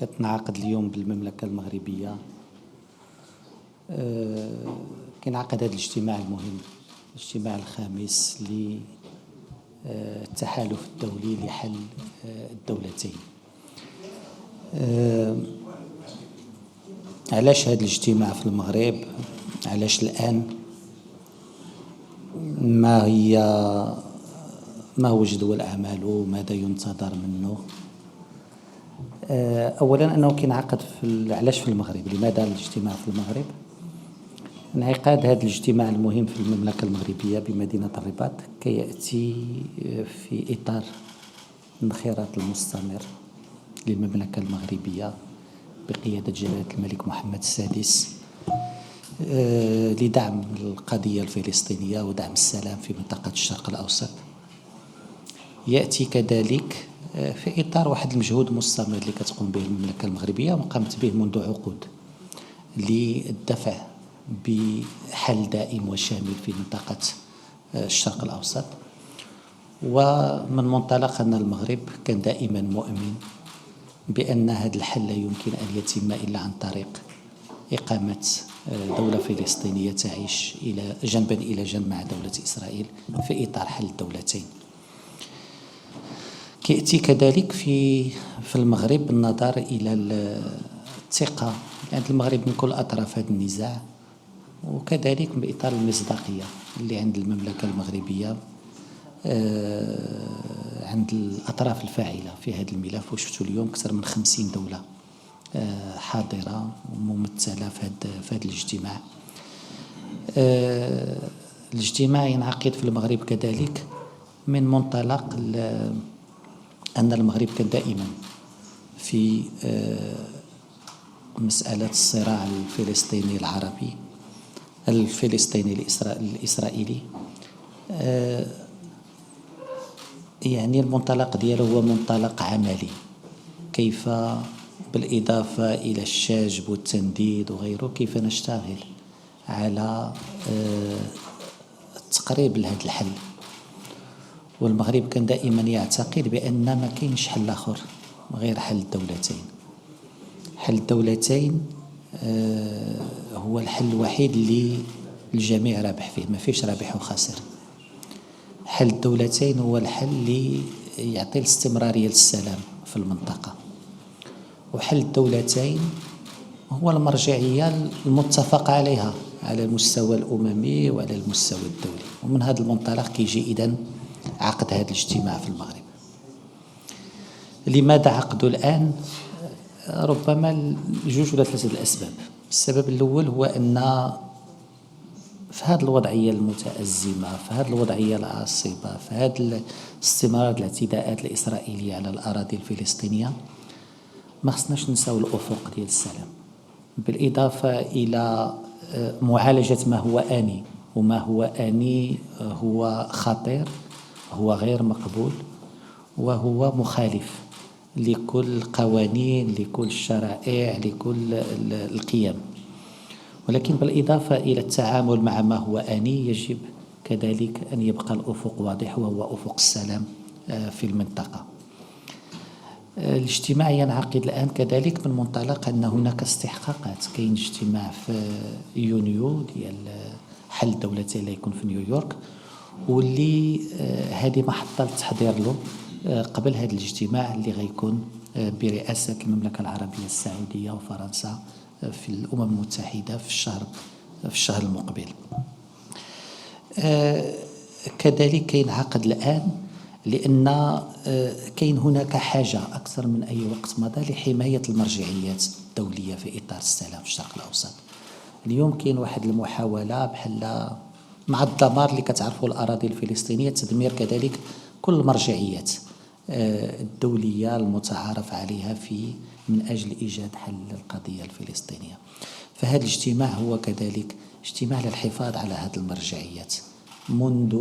كتنعقد اليوم بالمملكة المغربية. كينعقد هذا الاجتماع المهم، الاجتماع الخامس للتحالف الدولي لحل الدولتين. علاش هذا الاجتماع في المغرب؟ علاش الآن؟ ما هو جدول أعماله؟ ماذا ينتظر منه؟ أولا أنه كينعقد علاش في المغرب؟ لماذا الاجتماع في المغرب؟ انعقاد هذا الاجتماع المهم في المملكة المغربية بمدينة الرباط كيأتي في إطار الانخراط المستمر للمملكة المغربية بقيادة جلالة الملك محمد السادس لدعم القضية الفلسطينية ودعم السلام في منطقة الشرق الأوسط. يأتي كذلك في إطار واحد المجهود مستمر اللي كتقوم به المملكة المغربية وقامت به منذ عقود للدفع بحل دائم وشامل في منطقة الشرق الأوسط. ومن منطلق أن المغرب كان دائما مؤمن بأن هذا الحل لا يمكن أن يتم إلا عن طريق إقامة دولة فلسطينية تعيش جنبا إلى جنب مع دولة إسرائيل في إطار حل الدولتين. كيأتي كذلك في المغرب النظر إلى الثقة عند المغرب من كل أطراف هذا النزاع، وكذلك بإطار المصداقية اللي عند المملكة المغربية عند الأطراف الفاعلة في هذا الملف. وشفتوا اليوم أكثر من 50 دولة حاضرة وممثلة في هذا الاجتماع. الاجتماع ينعقد في المغرب كذلك من منطلق أن المغرب كان دائما في مسألة الصراع الفلسطيني العربي الفلسطيني الإسرائيلي. يعني المنطلق دياله هو منطلق عملي، كيف بالإضافة إلى الشجب والتنديد وغيره كيف نشتغل على التقريب لهذا الحل. والمغرب كان دائما يعتقد بأن ما كاينش حل آخر غير حل الدولتين. حل الدولتين هو الحل الوحيد اللي الجميع رابح فيه، ما فيش رابح وخاسر. حل الدولتين هو الحل اللي يعطي الاستمرارية للسلام في المنطقة، وحل الدولتين هو المرجعية المتفق عليها على المستوى الأممي وعلى المستوى الدولي. ومن هذا المنطلق كيجي إذن عقد هذا الاجتماع في المغرب. لماذا عقده الآن؟ ربما جوج ولا ثلاثة الأسباب. السبب الأول هو أن في هذه الوضعية المتأزمة، في هذه الوضعية العاصبة، في هذا استمرار الاعتداءات الإسرائيلية على الأراضي الفلسطينية، ما خصناش ننساو الأفق ديال السلام، بالإضافة إلى معالجة ما هو آني. وما هو آني هو خطير، هو غير مقبول، وهو مخالف لكل القوانين، لكل الشرائع، لكل القيم. ولكن بالإضافة إلى التعامل مع ما هو آني يجب كذلك أن يبقى الأفق واضح، وهو أفق السلام في المنطقة. الاجتماع ينعقد الآن كذلك من منطلق أن هناك استحقاقات. كاين اجتماع في يونيو ديال حل الدولتين اللي يكون في نيويورك، واللي هذه محطة للتحضير له قبل هذا الاجتماع اللي غيكون برئاسة المملكة العربية السعودية وفرنسا في الأمم المتحدة في الشهر المقبل. كذلك كينعقد الآن لأن كاين هناك حاجة أكثر من أي وقت مضى لحماية المرجعيات الدولية في إطار السلام في الشرق الأوسط. اليوم كاين واحد المحاولة بحال مع الدمار اللي كتعرفوا الأراضي الفلسطينية، تدمير كذلك كل المرجعيات الدولية المتعارف عليها من أجل إيجاد حل للقضية الفلسطينية. فهذا الاجتماع هو كذلك اجتماع للحفاظ على هذه المرجعيات منذ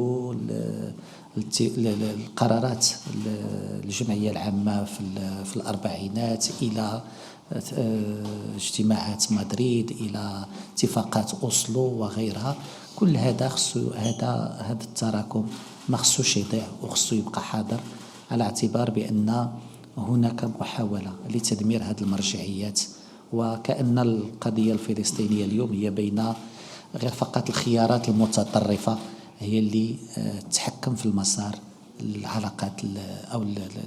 القرارات الجمعية العامة في الأربعينات إلى اجتماعات مدريد إلى اتفاقات أوسلو وغيرها. كل هذا هذا التراكم ما خصوش يضيع وخصو يبقى حاضر، على اعتبار بأن هناك محاولة لتدمير هذه المرجعيات، وكأن القضية الفلسطينية اليوم هي بين غير فقط الخيارات المتطرفة هي اللي تتحكم في المسار العلاقات أو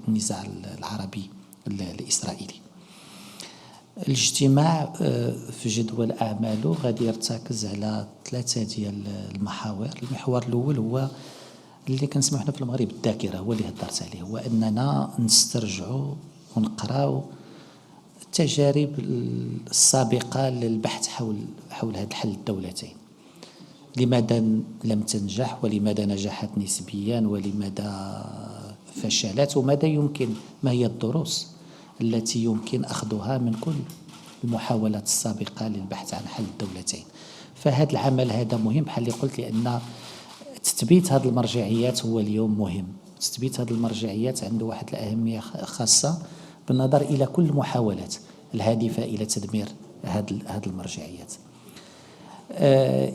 النزاع العربي الإسرائيلي. الاجتماع في جدول أعماله غادي يرتكز على 3 ديال المحاور. المحور الأول هو اللي كنسمعو حنا في المغرب الذاكرة، هو اللي هضرت عليه، هو أننا نسترجعوا ونقراو التجارب السابقة للبحث حول هذا الحل الدولتين. لماذا لم تنجح، ولماذا نجحت نسبيا، ولماذا فشلت، وماذا يمكن، ما هي الدروس التي يمكن أخذها من كل المحاولات السابقة للبحث عن حل الدولتين. فهذا العمل هذا مهم بحال اللي قلت، لأن تثبيت هذه المرجعيات هو اليوم مهم. تثبيت هذه المرجعيات عنده واحد الأهمية خاصة بالنظر إلى كل المحاولات الهادفة إلى تدمير هذه المرجعيات.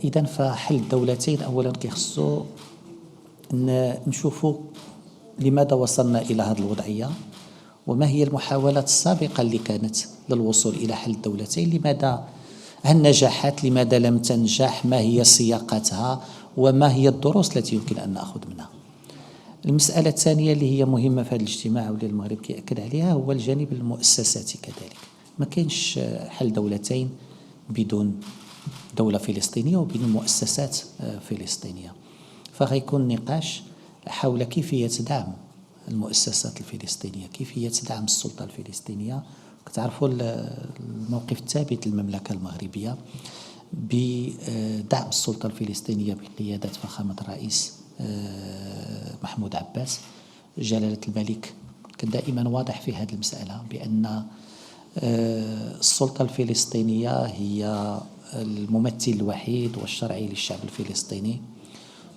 إذن فحل الدولتين أولا كيخصو نشوفوا لماذا وصلنا إلى هذه الوضعية، وما هي المحاولات السابقة اللي كانت للوصول إلى حل الدولتين، لماذا هل نجحت، لماذا لم تنجح، ما هي سياقاتها، وما هي الدروس التي يمكن أن نأخذ منها. المسألة الثانية اللي هي مهمة في هذا الاجتماع واللي المغرب كيأكد عليها هو الجانب المؤسساتي كذلك. ما كاينش حل دولتين بدون دولة فلسطينية وبدون مؤسسات فلسطينية. فغيكون نقاش حول كيفية دعم المؤسسات الفلسطينية، كيفية دعم السلطة الفلسطينية. كتعرفوا الموقف الثابت للمملكة المغربية بدعم السلطة الفلسطينية بقيادة فخامة الرئيس محمود عباس. جلالة الملك كان دائما واضح في هذه المسألة بأن السلطة الفلسطينية هي الممثل الوحيد والشرعي للشعب الفلسطيني.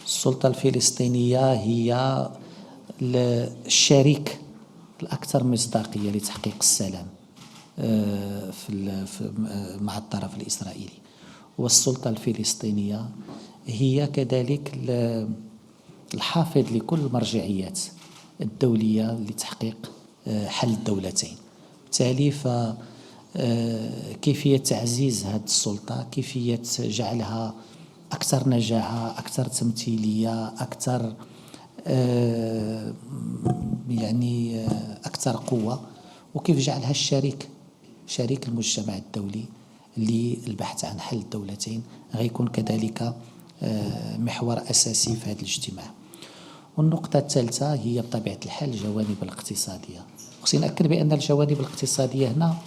السلطة الفلسطينية هي الشريك الأكثر مصداقية لتحقيق السلام مع الطرف الإسرائيلي. والسلطة الفلسطينية هي كذلك الحافظ لكل المرجعيات الدولية لتحقيق حل الدولتين. بالتالي كيفية تعزيز هذه السلطة، كيفية جعلها أكثر نجاعة، أكثر تمثيلية، أكثر أكثر قوة، وكيف جعلها شريك المجتمع الدولي للبحث عن حل الدولتين غيكون كذلك محور أساسي في هذا الاجتماع. والنقطة الثالثة هي بطبيعة الحال الجوانب الاقتصادية. خصني نأكد بأن الجوانب الاقتصادية هنا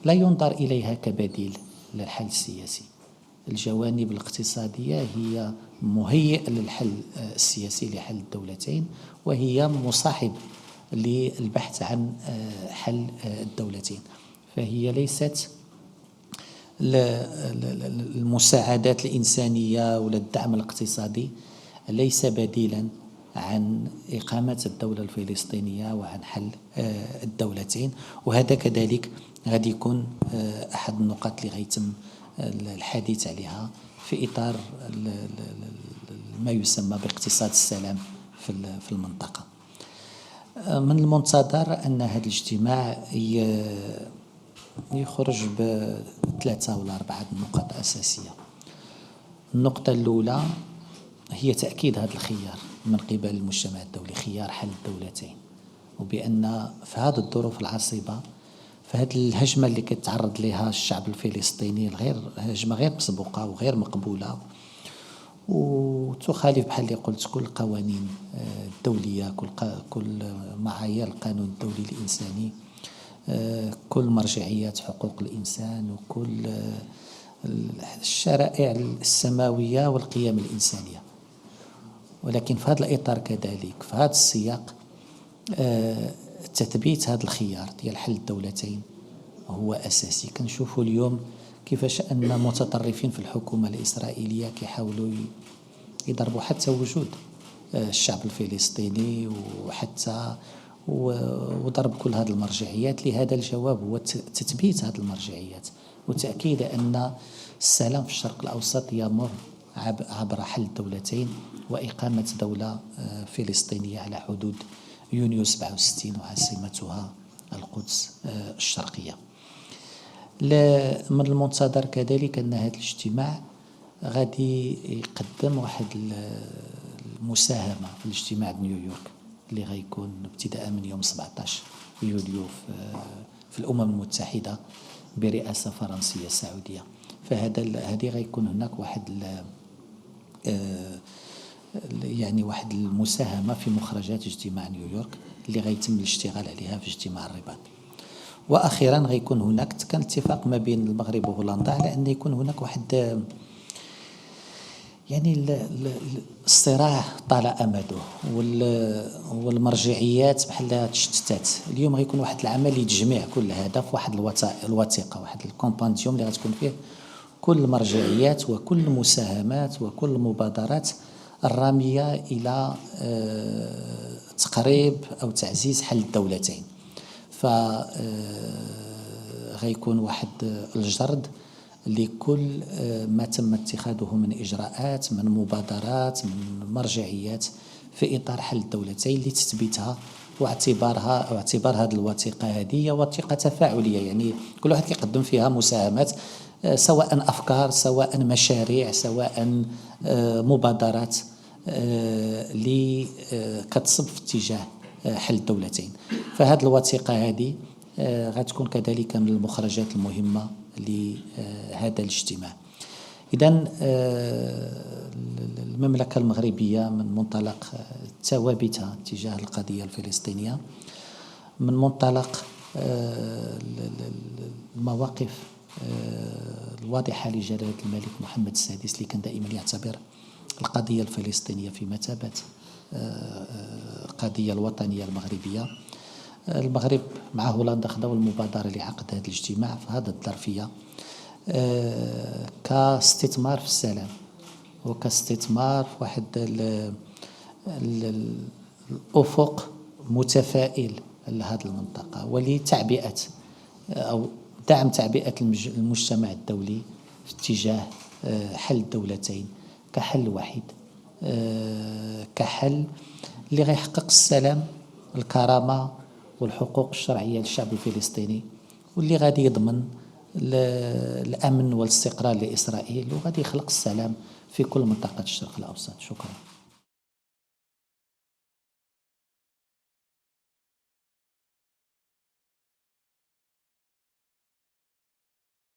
لا ينظر إليها كبديل للحل السياسي. الجوانب الاقتصادية هي مهيئة للحل السياسي لحل الدولتين، وهي مصاحب للبحث عن حل الدولتين. فهي ليست المساعدات الإنسانية ولا الدعم الاقتصادي ليس بديلا عن إقامة الدولة الفلسطينية وعن حل الدولتين. وهذا كذلك غادي يكون أحد النقاط اللي غيتم الحديث عليها في إطار ما يسمى باقتصاد السلام في المنطقة. من المنتظر أن هذا الاجتماع يخرج ب3 ولا 4 نقاط أساسية. النقطة الأولى هي تأكيد هذا الخيار من قبل المجتمع الدولي، خيار حل الدولتين، وبأن في هذه الظروف العصيبة، في هذه الهجمة اللي كيتعرض لها الشعب الفلسطيني، هجمة غير مسبوقة وغير مقبولة، وتخالف بحال اللي قلت كل القوانين الدولية، كل معايير القانون الدولي الإنساني، كل مرجعيات حقوق الإنسان، وكل الشرائع السماوية والقيم الإنسانية. ولكن في هذا الإطار كذلك، في هذا السياق، تثبيت هذا الخيار ديال حل الدولتين هو أساسي. كنشوفوا اليوم كيفاش أن متطرفين في الحكومة الإسرائيلية كيحاولوا يضربوا حتى وجود الشعب الفلسطيني وحتى وضرب كل هذه المرجعيات. لهذا الجواب هو تثبيت هذه المرجعيات وتأكيد أن السلام في الشرق الأوسط يمر عبر حل الدولتين وإقامة دولة فلسطينية على حدود يونيو 67 وعاصمتها القدس الشرقية. من المنتظر كذلك أن هذا الاجتماع غادي يقدم واحد المساهمة في الاجتماع نيويورك اللي غيكون ابتداء من يوم 17 يوليو في الأمم المتحدة برئاسة فرنسية سعودية. هذه غيكون هناك واحد المساهمة في مخرجات اجتماع نيويورك اللي غيتم الاشتغال عليها في اجتماع الرباط. واخيرا غيكون هناك كان اتفاق ما بين المغرب وهولندا على ان يكون هناك واحد الصراع طال امده والمرجعيات بحال تشتتات. اليوم غيكون واحد العمل يتجمع كل هذا في واحد الوثيقه، واحد الكومبانديوم اللي غتكون فيه كل المرجعيات وكل المساهمات وكل المبادرات الراميه الى تقريب او تعزيز حل الدولتين. غيكون واحد الجرد لكل ما تم اتخاذه من إجراءات، من مبادرات، من مرجعيات في إطار حل الدولتين لتثبيتها واعتبار هذه الوثيقة هذه وثيقة تفاعلية، يعني كل واحد كيقدم فيها مساهمات سواء أفكار سواء مشاريع سواء مبادرات اللي كتصب في اتجاه حل الدولتين. فهذه الوثيقة هذه غتكون كذلك من المخرجات المهمة لهذا الاجتماع. إذن المملكة المغربية من منطلق ثوابتها تجاه القضية الفلسطينية، من منطلق المواقف الواضحة لجلالة الملك محمد السادس اللي كان دائما يعتبر القضية الفلسطينية في مثابة القضية الوطنية المغربية. المغرب مع هولندا خداو المبادرة لعقد هذا الاجتماع في هذا الظرفية كاستثمار في السلام وكاستثمار في واحد الأفق متفائل لهذه المنطقة ولتعبئة أو دعم تعبئة المجتمع الدولي في اتجاه حل الدولتين كحل وحيد، كحل اللي غيحقق السلام الكرامة والحقوق الشرعية للشعب الفلسطيني، واللي غادي يضمن الأمن والاستقرار لإسرائيل وغادي يخلق السلام في كل منطقة الشرق الأوسط. شكرا.